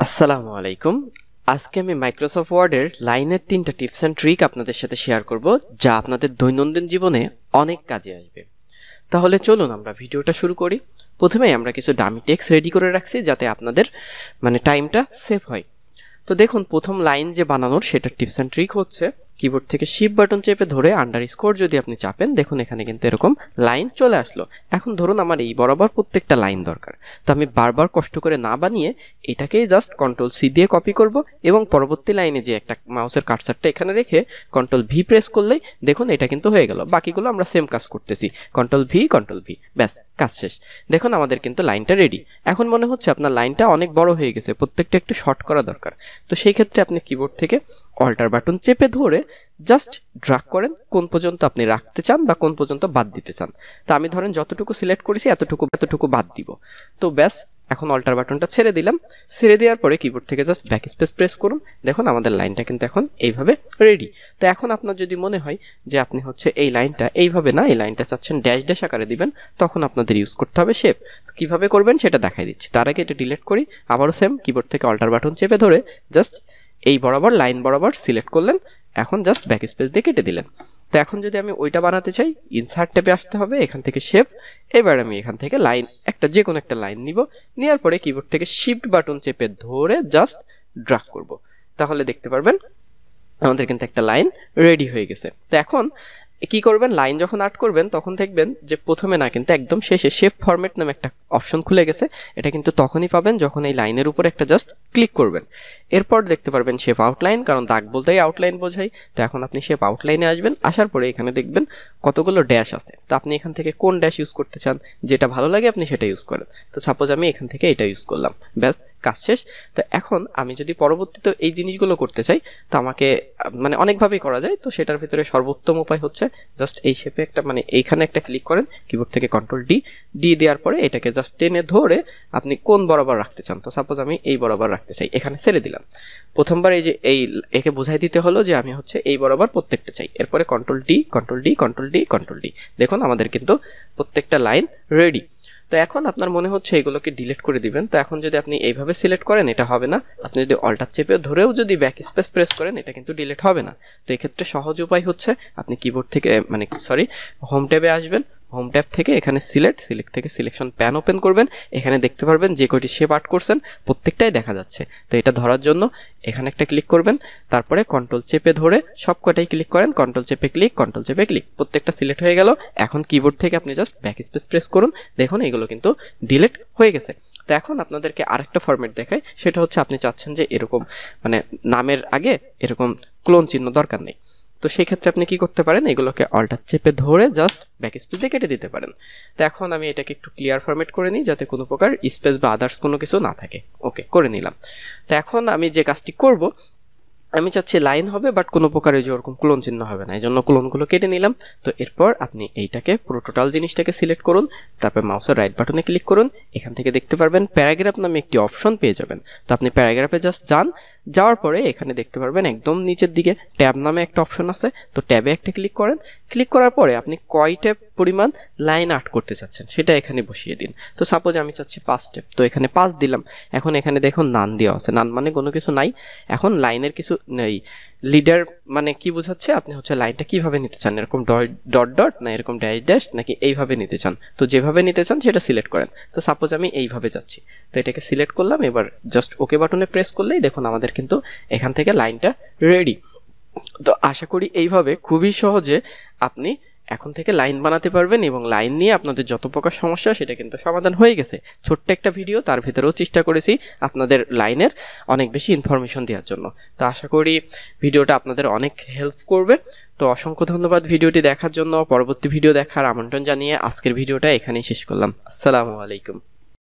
আসসালামু আলাইকুম। আজকে আমি মাইক্রোসফট ওয়ার্ডের লাইনের 3টা টিপস অ্যান্ড ট্রিক আপনাদের সাথে শেয়ার করব, যা আপনাদের দৈনন্দিন জীবনে অনেক কাজে আসবে। তাহলে চলুন আমরা ভিডিওটা শুরু করি। প্রথমেই আমরা কিছু ডামি টেক্সট রেডি করে রাখছি, যাতে আপনাদের টাইমটা সেভ হয়। তো দেখুন, প্রথম লাইন যে বানানোর সেটার টিপস অ্যান্ড ট্রিক হচ্ছে কিবোর্ড থেকে শিফট বাটন চেপে ধরে আন্ডারস্কোর যদি আপনি চাপেন, দেখুন এখানে কিন্তু এরকম লাইন চলে আসলো। এখন ধরুন আমার এই বরাবর প্রত্যেকটা লাইন দরকার, তো আমি বারবার কষ্ট করে না বানিয়ে এটাকেই জাস্ট কন্ট্রোল সি দিয়ে কপি করব এবং পরবর্তী লাইনে যে একটা মাউসের কার্সারটা এখানে রেখে কন্ট্রোল ভি প্রেস করলেই দেখুন এটা কিন্তু হয়ে গেল। বাকিগুলো আমরা সেম কাজ করতেছি, কন্ট্রোল ভি, ব্যাস কাজ শেষ। দেখুন আমাদের কিন্তু লাইনটা রেডি। এখন মনে হচ্ছে আপনার লাইনটা অনেক বড় হয়ে গেছে, প্রত্যেকটা একটু শর্ট করা দরকার। তো সেই ক্ষেত্রে আপনি কিবোর্ড থেকে অল্টার বাটন চেপে ধরে জাস্ট ড্র্যাগ করেন কোন পর্যন্ত আপনি রাখতে চান বা কোন পর্যন্ত বাদ দিতে চান। তো আমি ধরেন যতটুকু সিলেক্ট করেছি এতটুকু বাদ দিব। তো ব্যাস, এখন অল্টার বাটনটা ছেড়ে দিলাম। ছেড়ে দেওয়ার পরে কিবোর্ড থেকে জাস্ট ব্যাক স্পেস প্রেস করুন। দেখুন আমাদের লাইনটা কিন্তু এখন এইভাবে রেডি। তো এখন আপনার যদি মনে হয় যে আপনি এই লাইনটা এইভাবে না, এই লাইনটা চাচ্ছেন ড্যাশ ড্যাশ আকারে দিবেন, তখন আপনাদের ইউজ করতে হবে শেপ। কিভাবে করবেন সেটা দেখাই দিচ্ছি। তার আগে এটা ডিলিট করি। আবারও সেম, কিবোর্ড থেকে অল্টার বাটন চেপে ধরে জাস্ট এই বরাবর লাইন বরাবর সিলেক্ট করলেন। এখন জাস্ট ব্যাক স্পেস দিয়ে কেটে দিলেন। তো এখন যদি আমি ওইটা বানাতে চাই, ইনসার্ট ট্যাবে আসতে হবে, এখান থেকে শেপ। এবার আমি এখান থেকে লাইন যে কোনো একটা লাইন নিব। নেওয়ার পরে কিবোর্ড থেকে শিফট বাটন চেপে ধরে জাস্ট ড্র্যাগ করব। তাহলে দেখতে পারবেন আমাদের কিন্তু একটা লাইন রেডি হয়ে গেছে। তো এখন কি করবেন, লাইন যখন আর্ট করবেন তখন দেখবেন যে প্রথমে না, কিন্তু একদম শেষে শেপ ফরম্যাট নামে একটা অপশন খুলে গেছে। এটা কিন্তু তখনই পাবেন যখন এই লাইনের উপর একটা জাস্ট ক্লিক করবেন। এরপর দেখতে পারবেন শেপ আউটলাইন, কারণ দাগ বলতেই আউটলাইন বোঝাই। তো এখন আপনি শেপ আউটলাইনে আসবেন। আসার পরে এখানে দেখবেন কতগুলো ড্যাশ আছে। তো আপনি এখান থেকে কোন ড্যাশ ইউজ করতে চান, যেটা ভালো লাগে আপনি সেটা ইউজ করেন। তো সাপোজ আমি এখান থেকে এটা ইউজ করলাম, ব্যাস কাজ শেষ। তো এখন আমি যদি পরবর্তীতে এই জিনিসগুলো করতে চাই, তো আমাকে অনেকভাবেই করা যায়। তো সেটার ভিতরে সর্বোত্তম উপায় হচ্ছে জাস্ট এই শেপে একটা এইখানে একটা ক্লিক করেন, কিবোর্ড থেকে কন্ট্রোল ডি দেওয়ার পরে এটাকে জাস্ট টেনে ধরে আপনি কোন বরাবর রাখতে চান। তো সাপোজ আমি এই বরাবর রাখতে চাই, এখানে ছেড়ে দিলাম। প্রথমবার একে বোঝাই দিতে হলো যে আমি এই বরাবর প্রত্যেকটা চাই। এরপরে কন্ট্রোল ডি। দেখুন আমাদের কিন্তু প্রত্যেকটা লাইন রেডি। তো এখন আপনার মনে হচ্ছে এগুলোকে ডিলিট করে দিবেন। তো এখন যদি আপনি এইভাবে সিলেক্ট করেন এটা হবে না। আপনি যদি অল্টার চেপে ধরেও যদি ব্যাক স্পেস প্রেস করেন এটা কিন্তু ডিলিট হবে না। তো এক্ষেত্রে সহজ উপায় হচ্ছে আপনি কিবোর্ড থেকে হোম ট্যাবে আসবেন। হোম ট্যাব থেকে এখানে সিলেক্ট থেকে সিলেকশন প্যান ওপেন করবেন। এখানে দেখতে পারবেন যে কয়টি শেপ আর্ট করছেন প্রত্যেকটাই দেখা যাচ্ছে। তো এটা ধরার জন্য এখানে একটা ক্লিক করবেন, তারপরে কন্ট্রোল চেপে ধরে সব কটাই ক্লিক করেন, কন্ট্রোল চেপে ক্লিক, প্রত্যেকটা সিলেক্ট হয়ে গেল। এখন কিবোর্ড থেকে আপনি জাস্ট ব্যাক স্পেস প্রেস করুন। দেখুন এগুলো কিন্তু ডিলিট হয়ে গেছে। তো এখন আপনাদেরকে আরেকটা ফরম্যাট দেখাই, সেটা হচ্ছে আপনি চাচ্ছেন যে এরকম নামের আগে এরকম ক্লোন চিহ্ন দরকার নেই। তো সেই ক্ষেত্রে আপনি কি করতে পারেন, এগুলোকে অল্টার চেপে ধরে জাস্ট ব্যাক স্পেস দিয়ে কেটে দিতে পারেন। তো এখন আমি এটাকে একটু ক্লিয়ার ফরম্যাট করে নিই, যাতে কোনো প্রকার স্পেস বা আদার্স কোনো কিছু না থাকে। ওকে, করে নিলাম। তো এখন আমি যে কাজটি করব, আমি চাচ্ছি লাইন হবে বাট কোনো প্রকার ওরকম ক্লোন চিহ্ন হবে না, এই জন্য ক্লোনগুলো কেটে নিলাম। তো এরপর আপনি এইটাকে পুরো টোটাল জিনিসটাকে সিলেক্ট করুন, তারপর মাউসের রাইট বাটনে ক্লিক করুন। এখান থেকে দেখতে পারবেন প্যারাগ্রাফ নামে একটি অপশন পেয়ে যাবেন। তো আপনি প্যারাগ্রাফে জাস্ট যাওয়ার পরে এখানে দেখতে পারবেন একদম নিচের দিকে ট্যাব নামে একটা অপশন আছে। তো ট্যাবে একটা ক্লিক করেন। ক্লিক করার পরে আপনি কয় ট্যাব পরিমাণ লাইন আর্ট করতে চাচ্ছেন সেটা এখানে বসিয়ে দিন। তো সাপোজ আমি চাচ্ছি 5 ট্যাব, তো এখানে 5 দিলাম। এখন এখানে দেখুন নান দেওয়া আছে, নান মানে কোনো কিছু নাই। এখন লাইনের কিছু নেই, লিডার কি বোঝাচ্ছে, আপনি লাইনটা কিভাবে নিতে চান, এরকম ডট ডট না এরকম ড্যাশ ড্যাশ নাকি এইভাবে নিতে চান। তো যেভাবে নিতে চান সেটা সিলেক্ট করেন। তো সাপোজ আমি এইভাবে যাচ্ছি, তো এটাকে সিলেক্ট করলাম। এবার জাস্ট ওকে বাটনে প্রেস করলেই দেখুন আমাদের কিন্তু এখান থেকে লাইনটা রেডি। তো আশা করি এইভাবে খুবই সহজে আপনি এখন থেকে লাইন বানাতে পারবেন এবং লাইন নিয়ে আপনাদের যত প্রকার সমস্যা সেটা কিন্তু সমাধান হয়ে গেছে। ছোট্ট একটা ভিডিও, তার ভিতরেও চেষ্টা করেছি আপনাদের লাইনের অনেক বেশি ইনফরমেশন দেওয়ার জন্য। তো আশা করি ভিডিওটা আপনাদের অনেক হেল্প করবে। তো অসংখ্য ধন্যবাদ ভিডিওটি দেখার জন্য। পরবর্তী ভিডিও দেখার আমন্ত্রণ জানিয়ে আজকের ভিডিওটা এখানেই শেষ করলাম। আসসালামু আলাইকুম।